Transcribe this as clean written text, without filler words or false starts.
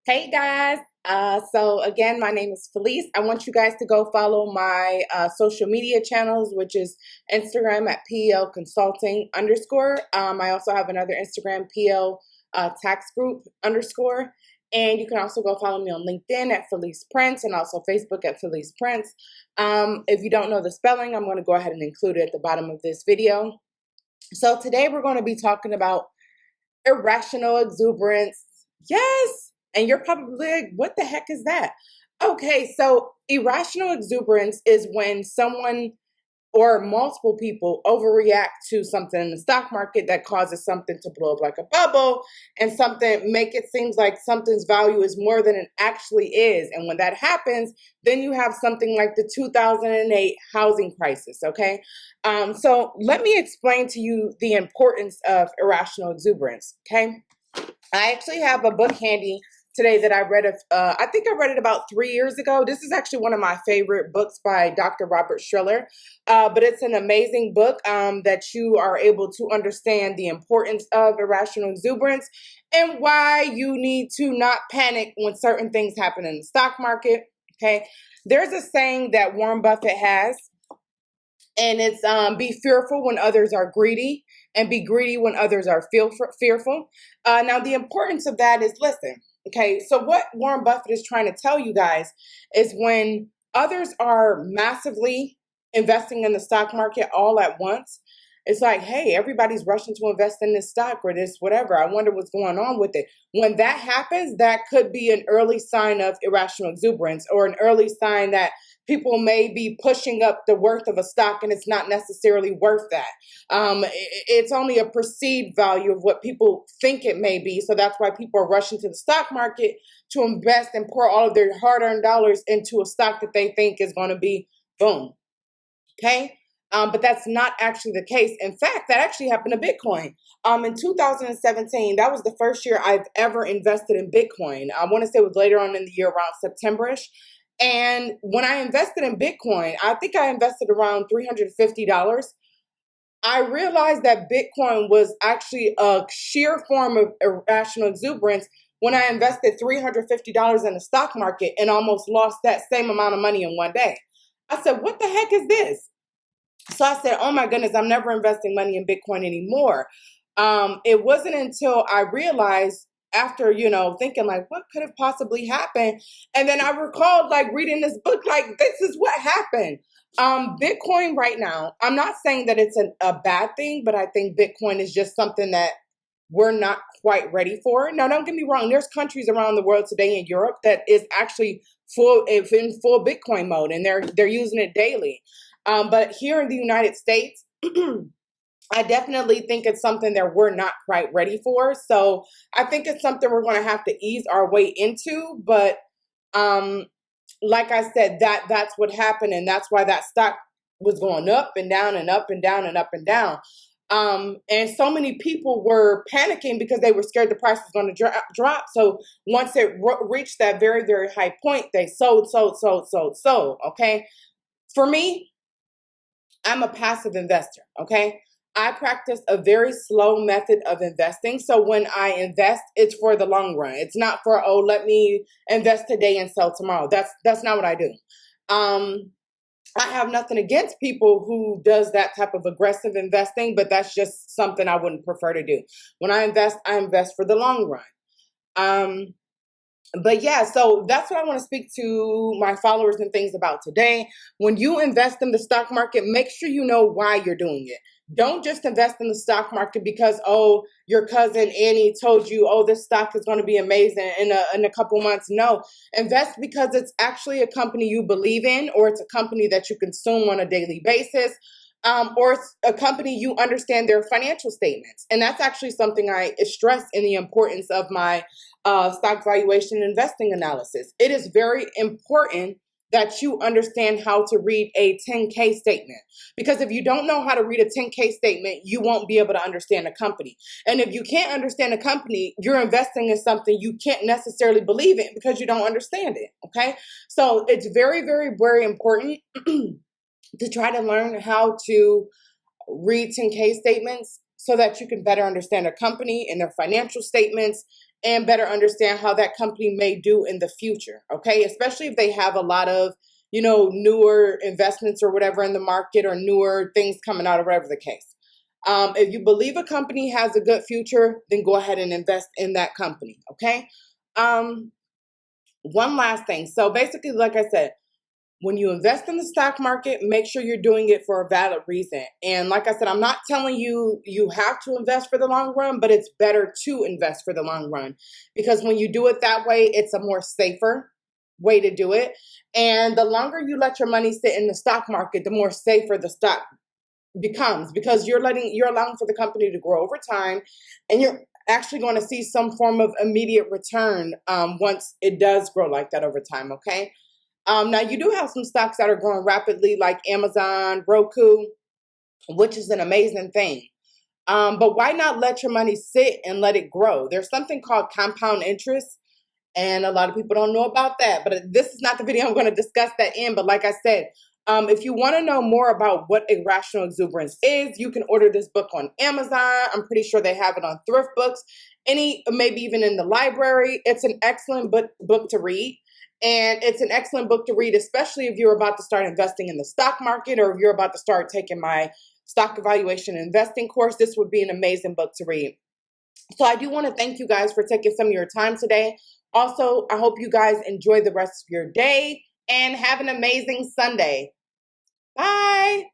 Hey guys, so again, my name is Felice. I want you guys to go follow my social media channels, which is Instagram at PL Consulting _. I also have another Instagram, PL Tax Group _. And you can also go follow me on LinkedIn at Felice Prince and also Facebook at Felice Prince. If you don't know the spelling, I'm going to go ahead and include it at the bottom of this video. So today we're going to be talking about irrational exuberance. Yes. And you're probably like, what the heck is that? Okay, so irrational exuberance is when someone or multiple people overreact to something in the stock market that causes something to blow up like a bubble and something make it seems like something's value is more than it actually is. And when that happens, then you have something like the 2008 housing crisis, okay? So let me explain to you the importance of irrational exuberance, okay? I actually have a book handy today that I read. I think I read it about 3 years ago. This is actually one of my favorite books by Dr. Robert Schiller, but it's an amazing book that you are able to understand the importance of irrational exuberance and why you need to not panic when certain things happen in the stock market. Okay, there's a saying that Warren Buffett has, and it's be fearful when others are greedy and be greedy when others are fearful. Now, the importance of that is, listen, okay, so what Warren Buffett is trying to tell you guys is when others are massively investing in the stock market all at once, it's like, hey, everybody's rushing to invest in this stock or this whatever. I wonder what's going on with it. When that happens, that could be an early sign of irrational exuberance or an early sign that people may be pushing up the worth of a stock and it's not necessarily worth that. It's only a perceived value of what people think it may be. So that's why people are rushing to the stock market to invest and pour all of their hard-earned dollars into a stock that they think is going to be boom. Okay. But that's not actually the case. In fact, that actually happened to Bitcoin. In 2017, that was the first year I've ever invested in Bitcoin. I want to say it was later on in the year, around September-ish. And when I invested in Bitcoin, I think I invested around $350. I realized that Bitcoin was actually a sheer form of irrational exuberance when I invested $350 in the stock market and almost lost that same amount of money in one day. I said, what the heck is this? So I said, oh my goodness, I'm never investing money in Bitcoin anymore. It wasn't until I realized after, thinking like, what could have possibly happened? And then I recalled like reading this book, like this is what happened. Bitcoin right now, I'm not saying that it's a bad thing, but I think Bitcoin is just something that we're not quite ready for. Now, don't get me wrong. There's countries around the world today in Europe that is actually in full Bitcoin mode, and they're using it daily. But here in the United States, I definitely think it's something that we're not quite ready for. So I think it's something we're going to have to ease our way into. But like I said, that's what happened, and that's why that stock was going up and down and up and down and up and down. And so many people were panicking because they were scared the price was going to drop. So once it reached that very, very high point, they sold. Okay. For me, I'm a passive investor. Okay. I practice a very slow method of investing. So when I invest, it's for the long run. It's not for, oh, let me invest today and sell tomorrow. That's not what I do. I have nothing against people who does that type of aggressive investing, but that's just something I wouldn't prefer to do. When I invest for the long run. But yeah, so that's what I want to speak to my followers and things about today. When you invest in the stock market, make sure you know why you're doing it. Don't just invest in the stock market because, oh, your cousin Annie told you, oh, this stock is going to be amazing in a couple months. No, invest because it's actually a company you believe in, or it's a company that you consume on a daily basis. Or it's a company you understand their financial statements. And that's actually something I stress in the importance of my stock valuation investing analysis. It is very important that you understand how to read a 10K statement. Because if you don't know how to read a 10K statement, you won't be able to understand a company. And if you can't understand a company, you're investing in something you can't necessarily believe in because you don't understand it. Okay. So it's very, very, very important to try to learn how to read 10K statements so that you can better understand a company and their financial statements and better understand how that company may do in the future. Okay, especially if they have a lot of, newer investments or whatever in the market, or newer things coming out, or whatever the case. If you believe a company has a good future, then go ahead and invest in that company. Okay. One last thing. So basically, like I said, when you invest in the stock market, make sure you're doing it for a valid reason. And like I said, I'm not telling you you have to invest for the long run, but it's better to invest for the long run, because when you do it that way, it's a more safer way to do it. And the longer you let your money sit in the stock market, the more safer the stock becomes, because you're allowing for the company to grow over time, and you're actually going to see some form of immediate return once it does grow like that over time. Okay. Now, you do have some stocks that are growing rapidly, like Amazon, Roku, which is an amazing thing. But why not let your money sit and let it grow? There's something called compound interest, and a lot of people don't know about that. But this is not the video I'm going to discuss that in. But like I said, if you want to know more about what irrational exuberance is, you can order this book on Amazon. I'm pretty sure they have it on Thrift Books, maybe even in the library. It's an excellent book to read. And it's an excellent book to read, especially if you're about to start investing in the stock market, or if you're about to start taking my stock evaluation and investing course. This would be an amazing book to read. So I do want to thank you guys for taking some of your time today. Also, I hope you guys enjoy the rest of your day and have an amazing Sunday. Bye.